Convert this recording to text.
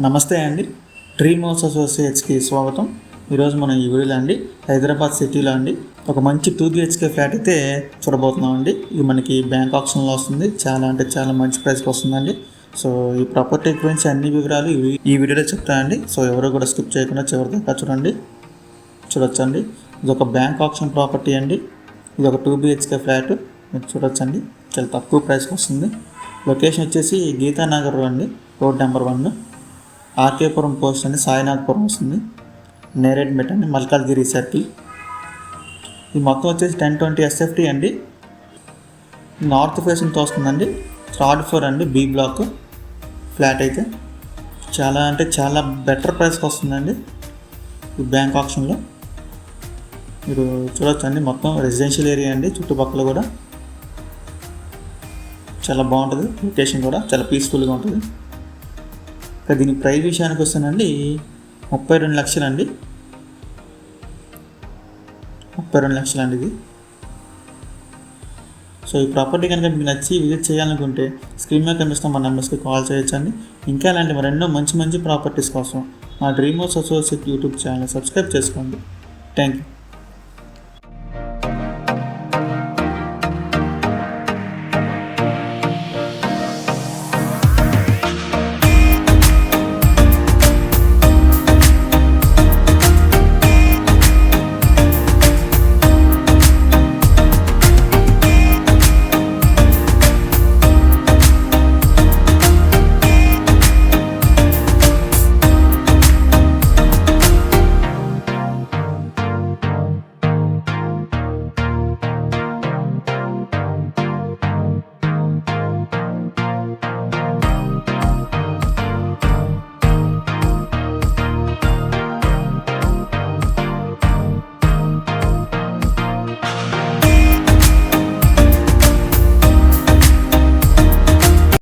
నమస్తే అండి. Dream house అసోసియేట్స్కి స్వాగతం. ఈరోజు మనం ఈ వీడియోలో అండి హైదరాబాద్ సిటీలో అండి ఒక మంచి 2 BHK ఫ్లాట్ అయితే చూడబోతున్నాం అండి. ఇది మనకి బ్యాంక్ ఆప్షన్లో వస్తుంది. చాలా అంటే చాలా మంచి ప్రైస్కి వస్తుందండి. సో ఈ ప్రాపర్టీ గురించి అన్ని వివరాలు ఈ వీడియోలో చెప్తానండి. సో ఎవరు కూడా స్కిప్ చేయకుండా చివరి దాకా చూడొచ్చండి. ఇది ఒక బ్యాంక్ ఆప్షన్ ప్రాపర్టీ అండి. ఇది ఒక 2 BHK ఫ్లాట్ మీరు చూడొచ్చండి. చాలా తక్కువ ప్రైస్కి వస్తుంది. లొకేషన్ వచ్చేసి గీతానగర్ అండి, రోడ్ నెంబర్ 1, ఆర్కేపురం పోస్ట్ అండి, సాయినాథపురం వస్తుంది. నేరేడ్మెట్ అండి, మల్కాజ్గిరి సర్కిల్. ఇది మొత్తం వచ్చేసి 1020 SFT అండి. నార్త్ ఫేసింగ్తో వస్తుందండి. 3rd ఫ్లోర్ అండి, B బ్లాక్ ఫ్లాట్ అయితే చాలా అంటే చాలా బెటర్ ప్రైస్కి వస్తుందండి ఈ బ్యాంక్ ఆప్షన్లో. మీరు చూడొచ్చండి, మొత్తం రెసిడెన్షియల్ ఏరియా అండి. చుట్టుపక్కల కూడా చాలా బాగుంటుంది. లొకేషన్ కూడా చాలా పీస్ఫుల్గా ఉంటుంది. ఇక దీని ప్రైస్ విషయానికి వస్తానండి 32 లక్షలు అండి. 32 లక్షలు అండి ఇది. సో ఈ ప్రాపర్టీ కనుక మీకు నచ్చి విజిట్ చేయాలనుకుంటే స్క్రీన్ మీద కనిపిస్తున్న మా నెంబర్స్కి కాల్ చేయొచ్చండి. ఇంకా ఇలాంటి మరెన్నో మంచి ప్రాపర్టీస్ కోసం మా dream house associate YouTube channel subscribe చేసుకోండి. Thank you.